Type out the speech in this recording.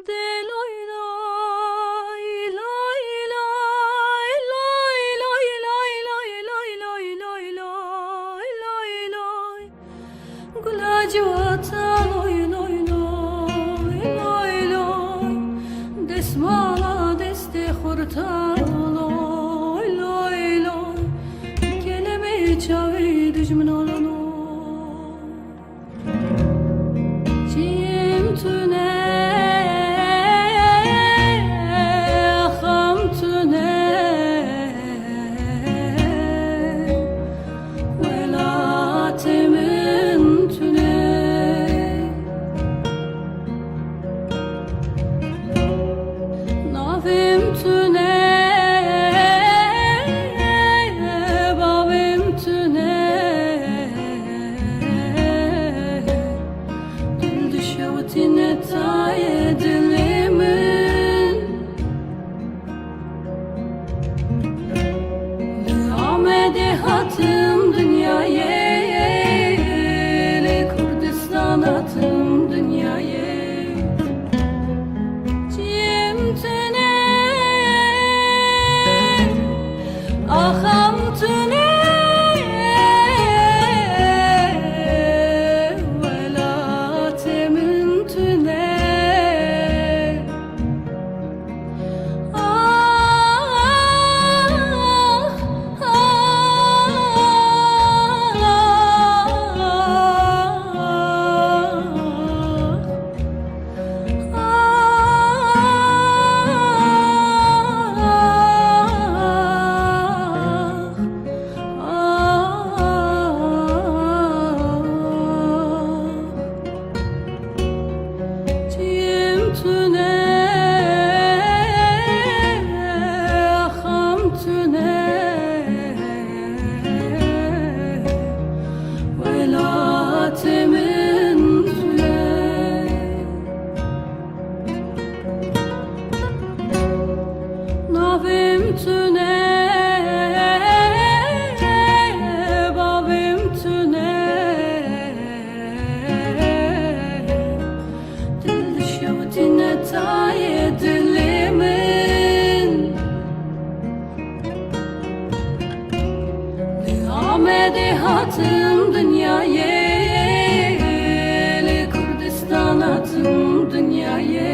de loy loy loy loy loy loy loy loy loy loy loy loy loy gulacıvata loy loy loy loy loy desmala deste xurta loy loy loy kelime çavi düşmün olano çim tüne Hatım dünyaya, Kurdistan atım dünyaya. Cimtine, aham tüne, velatemin tüne. Navim tüne, babim tüne, dil şevdine taye dilimin, Nihamedi hatım dünyaya, Kurdistan atım dünyaya.